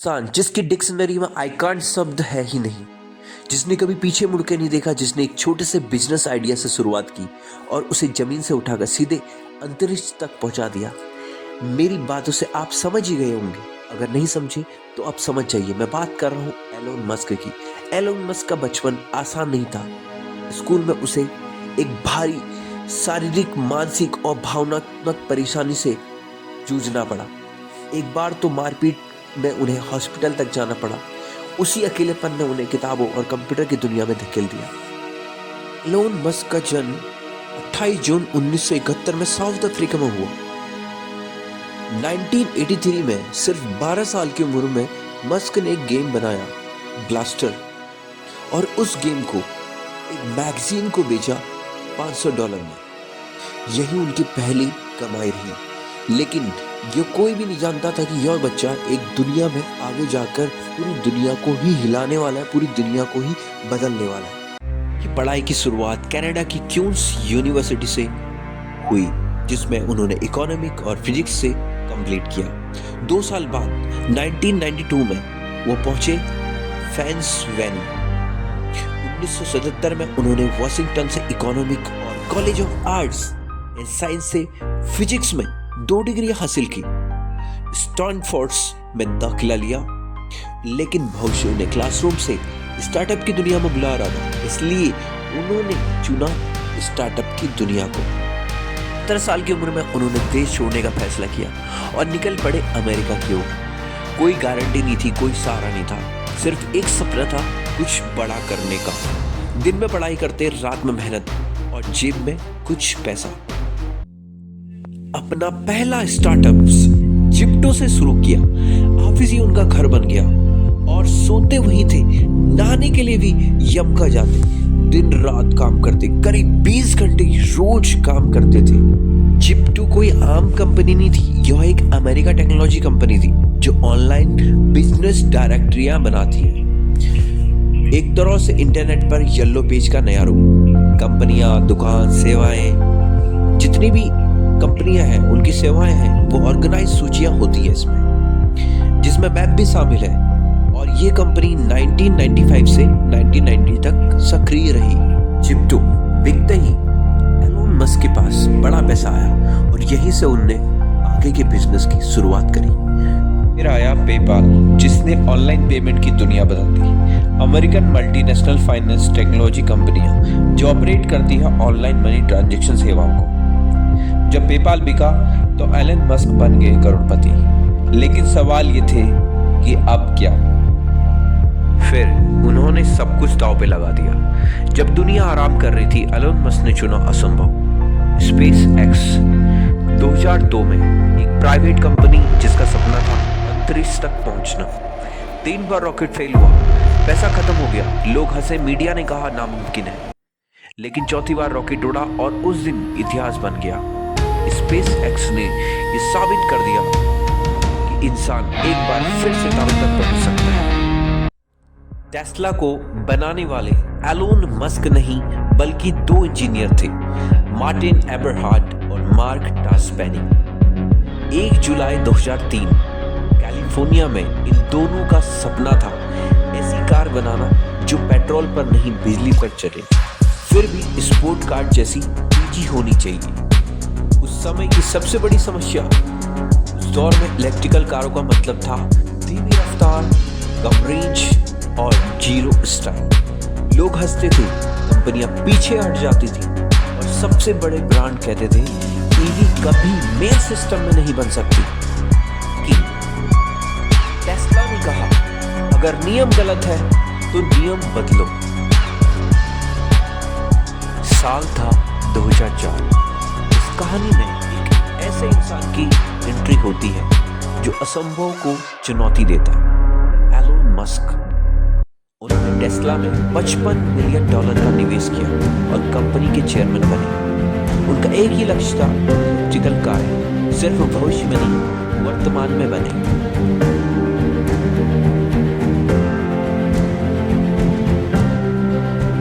इंसान जिसकी डिक्शनरी में आई कांट शब्द है ही नहीं, जिसने कभी पीछे मुड़ के नहीं देखा, जिसने एक छोटे से बिजनेस आइडिया से शुरुआत की और उसे जमीन से उठाकर सीधे अंतरिक्ष तक पहुंचा दिया। मेरी बातों से आप समझ ही गए होंगे, अगर नहीं समझे तो आप समझ जाइए। मैं बात कर रहा हूँ एलोन मस्क की। एलोन मस्क का बचपन आसान नहीं था। स्कूल में उसे एक भारी शारीरिक, मानसिक और भावनात्मक परेशानी से जूझना पड़ा। एक बार तो मारपीट में उन्हें हॉस्पिटल तक जाना पड़ा। उसी अकेलेपन ने उन्हें किताबों और कंप्यूटर की दुनिया में धकेल दिया। एलोन मस्क का जन्म 28 जून 1971 में साउथ अफ्रीका में हुआ। 1983 में सिर्फ 12 साल की उम्र में मस्क ने एक गेम बनाया, ब्लास्टर, और उस गेम को एक मैगजीन को बेचा $500 में। यही उनकी पहली कमाई रही। लेकिन ये कोई भी नहीं जानता था कि यह बच्चा एक दुनिया में आगे जाकर पूरी दुनिया को ही हिलाने वाला है, पूरी दुनिया को ही बदलने वाला है। ये पढ़ाई की शुरुआत कनाडा की क्यूंस यूनिवर्सिटी से हुई, जिसमें उन्होंने इकोनॉमिक और फिजिक्स से कंप्लीट किया। 2 साल बाद 1992 में वो पहुंचे पेंसिल्वेनिया। 1977 में उन्होंने वॉशिंगटन से इकोनॉमिक और college of arts and science से फिजिक्स में 2 डिग्री हासिल की। स्टैनफोर्ड में दाखिला लिया, लेकिन भविष्य उन्हें क्लासरूम से स्टार्टअप की दुनिया में बुला रहा था, इसलिए उन्होंने चुना स्टार्टअप की दुनिया को। 17 साल की उम्र में उन्होंने देश छोड़ने का फैसला किया और निकल पड़े अमेरिका की ओर। कोई गारंटी नहीं थी, कोई सहारा नहीं था, सिर्फ एक सपना था, कुछ बड़ा करने का। दिन में पढ़ाई करते, रात में मेहनत और जेब में कुछ पैसा। अपना पहला स्टार्टअप जिप्टो से शुरू किया। ऑफिस ही उनका घर बन गया और सोते वहीं थे। नहाने के लिए भी यमका जाते। दिन रात काम करते, करीब 20 घंटे रोज काम करते थे। जिप्टो कोई आम कंपनी नहीं थी, यह एक अमेरिका टेक्नोलॉजी कंपनी थी जो ऑनलाइन बिजनेस डायरेक्टरियां बनाती है। एक तरह से इंटरनेट पर येलो पेज का नया रूप। कंपनियां, दुकान, सेवाएं, जितनी भी कंपनियां हैं, उनकी सेवाएं हैं, वो ऑर्गेनाइज सूचियां होती है इसमें, जिसमें मैप भी शामिल है। और ये कंपनी 1995 से 1990 तक सक्रिय रही। जिप्टो बिकते ही एलोन मस्क के पास बड़ा पैसा आया और यहीं से उनने आगे के बिजनेस की शुरुआत करी। फिर आया पेपाल, जिसने ऑनलाइन पेमेंट की दुनिया बदल दी। अमेरिकन मल्टीनेशनल फाइनेंस टेक्नोलॉजी कंपनियां जो ऑपरेट करती है ऑनलाइन मनी ट्रांजैक्शन सेवाओं को। जब पेपाल बिका तो एलन मस्क बन गए करोड़पति। लेकिन सवाल ये थे कि अब क्या? फिर उन्होंने सब कुछ दांव पे लगा दिया। जब दुनिया आराम कर रही थी, एलोन मस्क ने चुना असंभव, स्पेस एक्स। 2002 में एक प्राइवेट कंपनी जिसका सपना था अंतरिक्ष तक पहुंचना। 3 बार रॉकेट फेल हुआ, पैसा खत्म हो गया, लोग हंसे, मीडिया ने कहा नामुमकिन है। लेकिन 4थी बार रॉकेट उड़ा और उस दिन इतिहास बन गया। स्पेस एक्स ने यह साबित कर दिया कि इंसान एक बार फिर सितारों तक पहुंच सकता है। टेस्ला को बनाने वाले एलोन मस्क नहीं, बल्कि 2 इंजीनियर थे, मार्टिन एबरहार्ट और मार्क टास्पेनी। 1 जुलाई 2003 कैलिफोर्निया में इन दोनों का सपना था ऐसी कार बनाना जो पेट्रोल पर नहीं, बिजली पर चले, फिर भी स्पोर्ट कार जैसी तेजी होनी चाहिए। उस समय की सबसे बड़ी समस्या, उस दौर में इलेक्ट्रिकल कारों का मतलब था धीमी रफ्तार, कम रेंज और जीरो स्टाइल। लोग हंसते थे, कंपनियां पीछे हट जाती थी और सबसे बड़े ब्रांड कहते थे ईवी कभी मेन सिस्टम में नहीं बन सकती। टेस्ला ने कहा, अगर नियम गलत है तो नियम बदलो। साल था 2004। इस कहानी में एक ऐसे इंसान की एंट्री होती है जो असंभव को चुनौती देता है, एलोन मस्क। उन्होंने टेस्ला में $55 मिलियन का निवेश किया और कंपनी के चेयरमैन बने। उनका एक ही लक्ष्य था, इलेक्ट्रिकल कार सिर्फ भविष्य में नहीं, वर्तमान में बने।